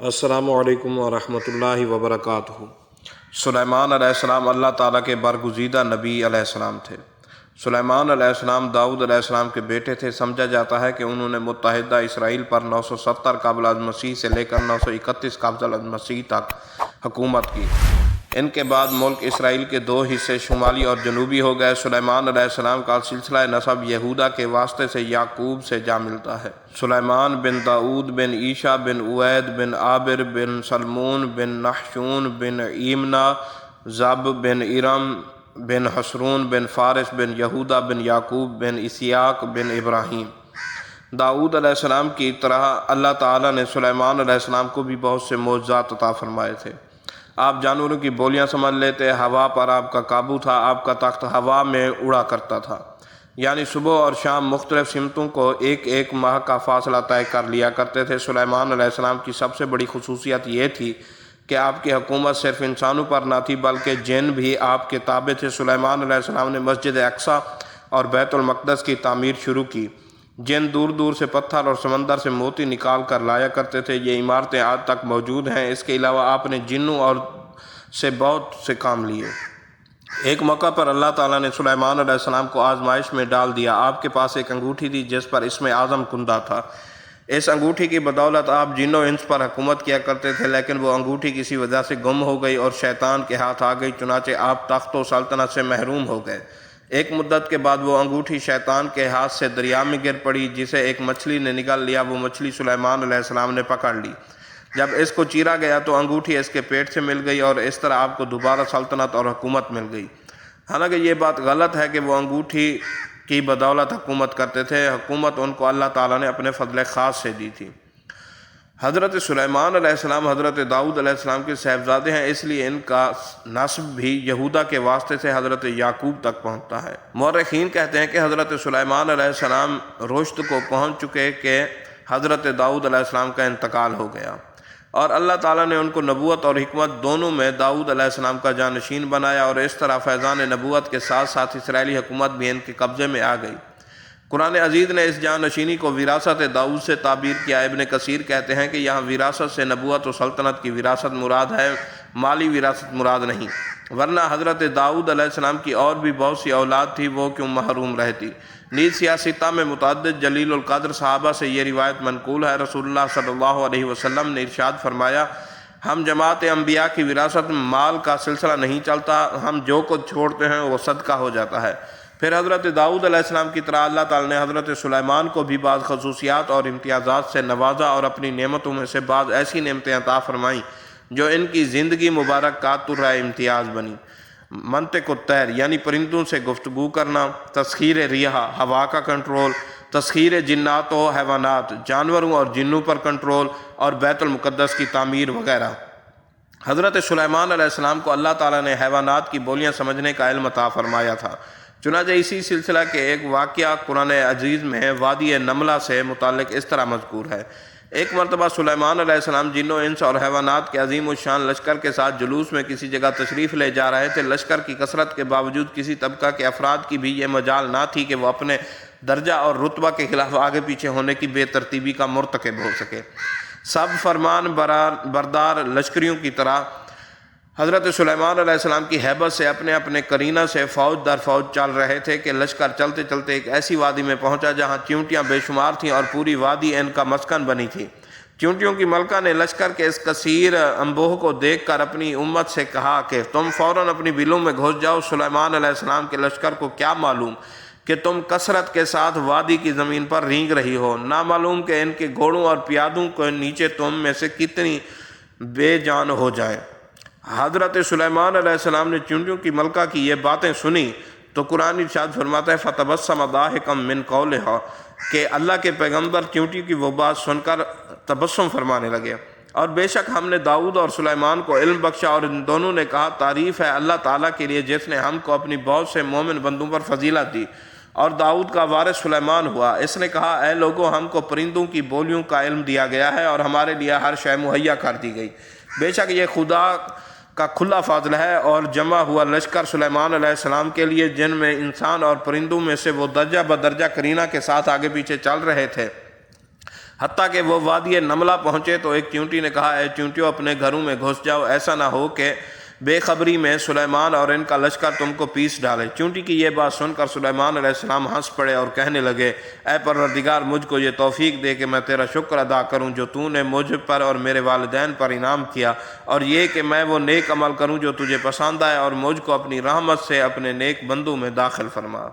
السلام علیکم ورحمۃ اللہ وبرکاتہ۔ سلیمان علیہ السلام اللہ تعالیٰ کے برگزیدہ نبی علیہ السلام تھے۔ سلیمان علیہ السلام داؤد علیہ السلام کے بیٹے تھے۔ سمجھا جاتا ہے کہ انہوں نے متحدہ اسرائیل پر 970 قبل از مسیح سے لے کر 931 قبل از مسیح تک حکومت کی۔ ان کے بعد ملک اسرائیل کے دو حصے شمالی اور جنوبی ہو گئے۔ سلیمان علیہ السلام کا سلسلہ نسب یہودا کے واسطے سے یعقوب سے جا ملتا ہے۔ سلیمان بن داؤد بن عیشا بن اوید بن عابر بن سلمون بن نحشون بن ایمنا زب بن ارم بن حسرون بن فارس بن یہودا بن یعقوب بن اسحاق بن ابراہیم۔ داؤد علیہ السلام کی طرح اللہ تعالیٰ نے سلیمان علیہ السلام کو بھی بہت سے معجزات عطا فرمائے تھے۔ آپ جانوروں کی بولیاں سمجھ لیتے، ہوا پر آپ کا قابو تھا، آپ کا تخت ہوا میں اڑا کرتا تھا، یعنی صبح اور شام مختلف سمتوں کو ایک ایک ماہ کا فاصلہ طے کر لیا کرتے تھے۔ سلیمان علیہ السلام کی سب سے بڑی خصوصیت یہ تھی کہ آپ کی حکومت صرف انسانوں پر نہ تھی بلکہ جن بھی آپ کے تابع تھے۔ سلیمان علیہ السلام نے مسجد اقصی اور بیت المقدس کی تعمیر شروع کی۔ جن دور دور سے پتھر اور سمندر سے موتی نکال کر لایا کرتے تھے، یہ عمارتیں آج تک موجود ہیں۔ اس کے علاوہ آپ نے جنوں اور سے بہت سے کام لیے۔ ایک موقع پر اللہ تعالیٰ نے سلیمان علیہ السلام کو آزمائش میں ڈال دیا۔ آپ کے پاس ایک انگوٹھی تھی جس پر اسم اعظم کندہ تھا۔ اس انگوٹھی کی بدولت آپ جن و انس پر حکومت کیا کرتے تھے، لیکن وہ انگوٹھی کسی وجہ سے گم ہو گئی اور شیطان کے ہاتھ آ گئی، چنانچہ آپ تخت و سلطنت سے محروم ہو گئے۔ ایک مدت کے بعد وہ انگوٹھی شیطان کے ہاتھ سے دریا میں گر پڑی، جسے ایک مچھلی نے نگل لیا۔ وہ مچھلی سلیمان علیہ السلام نے پکڑ لی۔ جب اس کو چیرا گیا تو انگوٹھی اس کے پیٹ سے مل گئی اور اس طرح آپ کو دوبارہ سلطنت اور حکومت مل گئی۔ حالانکہ یہ بات غلط ہے کہ وہ انگوٹھی کی بدولت حکومت کرتے تھے۔ حکومت ان کو اللہ تعالیٰ نے اپنے فضل خاص سے دی تھی۔ حضرت سلیمان علیہ السلام حضرت داؤد علیہ السلام کے صاحبزادے ہیں، اس لیے ان کا نسب بھی یہودا کے واسطے سے حضرت یعقوب تک پہنچتا ہے۔ مورخین کہتے ہیں کہ حضرت سلیمان علیہ السلام رشد کو پہنچ چکے کہ حضرت داؤد علیہ السلام کا انتقال ہو گیا، اور اللہ تعالیٰ نے ان کو نبوت اور حکمت دونوں میں داؤد علیہ السلام کا جانشین بنایا، اور اس طرح فیضان نبوت کے ساتھ ساتھ اسرائیلی حکومت بھی ان کے قبضے میں آ گئی۔ قرآن عزیز نے اس جانشینی کو وراثت داؤد سے تعبیر کیا۔ ابن کثیر کہتے ہیں کہ یہاں وراثت سے نبوت و سلطنت کی وراثت مراد ہے، مالی وراثت مراد نہیں، ورنہ حضرت داؤد علیہ السلام کی اور بھی بہت سی اولاد تھی، وہ کیوں محروم رہتی۔ نیز سیاستہ میں متعدد جلیل القدر صحابہ سے یہ روایت منقول ہے۔ رسول اللہ صلی اللہ علیہ وسلم نے ارشاد فرمایا، ہم جماعت انبیاء کی وراثت میں مال کا سلسلہ نہیں چلتا، ہم جو کچھ چھوڑتے ہیں وہ صدقہ ہو جاتا ہے۔ پھر حضرت داؤد علیہ السلام کی طرح اللہ تعالیٰ نے حضرت سلیمان کو بھی بعض خصوصیات اور امتیازات سے نوازا، اور اپنی نعمتوں میں سے بعض ایسی نعمتیں عطا فرمائیں جو ان کی زندگی مبارک کا ترہ امتیاز بنی۔ منطق الطیر یعنی پرندوں سے گفتگو کرنا، تسخیر ریح ہوا کا کنٹرول، تسخیر جنات و حیوانات جانوروں اور جنوں پر کنٹرول، اور بیت المقدس کی تعمیر وغیرہ۔ حضرت سلیمان علیہ السلام کو اللہ تعالیٰ نے حیوانات کی بولیاں سمجھنے کا علم عطا فرمایا تھا۔ چنانچہ اسی سلسلہ کے ایک واقعہ قرآن عزیز میں وادی نملہ سے متعلق اس طرح مذکور ہے۔ ایک مرتبہ سلیمان علیہ السلام جن و انس اور حیوانات کے عظیم الشان لشکر کے ساتھ جلوس میں کسی جگہ تشریف لے جا رہے تھے۔ لشکر کی کثرت کے باوجود کسی طبقہ کے افراد کی بھی یہ مجال نہ تھی کہ وہ اپنے درجہ اور رتبہ کے خلاف آگے پیچھے ہونے کی بے ترتیبی کا مرتکب ہو سکے۔ سب فرمان بردار لشکریوں کی طرح حضرت سلیمان علیہ السلام کی ہیبت سے اپنے اپنے قرینہ سے فوج در فوج چل رہے تھے کہ لشکر چلتے چلتے ایک ایسی وادی میں پہنچا جہاں چیونٹیاں بے شمار تھیں اور پوری وادی ان کا مسکن بنی تھی۔ چیونٹیوں کی ملکہ نے لشکر کے اس کثیر انبوہ کو دیکھ کر اپنی امت سے کہا کہ تم فوراً اپنی بلوں میں گھس جاؤ۔ سلیمان علیہ السلام کے لشکر کو کیا معلوم کہ تم کثرت کے ساتھ وادی کی زمین پر رینگ رہی ہو، نہ معلوم کہ ان کے گھوڑوں اور پیادوں کے نیچے تم میں سے کتنی بے جان ہو جائیں۔ حضرت سلیمان علیہ السلام نے چیونٹیوں کی ملکہ کی یہ باتیں سنی تو قرآن ارشاد فرماتا ہے فَتَبَسَّمَ ضَاحِكًا مِّن قَوْلِهَا کہ اللہ کے پیغمبر چیونٹی کی وہ بات سن کر تبسم فرمانے لگے۔ اور بے شک ہم نے داؤد اور سلیمان کو علم بخشا، اور ان دونوں نے کہا تعریف ہے اللہ تعالیٰ کے لیے جس نے ہم کو اپنی بہت سے مومن بندوں پر فضیلت دی۔ اور داؤد کا وارث سلیمان ہوا۔ اس نے کہا اے لوگوں، ہم کو پرندوں کی بولیوں کا علم دیا گیا ہے اور ہمارے لیے ہر شے مہیا کر دی گئی۔ بے شک یہ خدا کا کھلا فضل ہے۔ اور جمع ہوا لشکر سلیمان علیہ السلام کے لیے، جن میں انسان اور پرندوں میں سے وہ درجہ بدرجہ قرینہ کے ساتھ آگے پیچھے چل رہے تھے۔ حتیٰ کہ وہ وادی نملہ پہنچے تو ایک چیونٹی نے کہا، اے چیونٹیوں اپنے گھروں میں گھس جاؤ، ایسا نہ ہو کہ بے خبری میں سلیمان اور ان کا لشکر تم کو پیس ڈالے۔ چیونٹی کی یہ بات سن کر سلیمان علیہ السلام ہنس پڑے اور کہنے لگے، اے پروردگار مجھ کو یہ توفیق دے کہ میں تیرا شکر ادا کروں جو تو نے مجھ پر اور میرے والدین پر انعام کیا، اور یہ کہ میں وہ نیک عمل کروں جو تجھے پسند آئے، اور مجھ کو اپنی رحمت سے اپنے نیک بندوں میں داخل فرما۔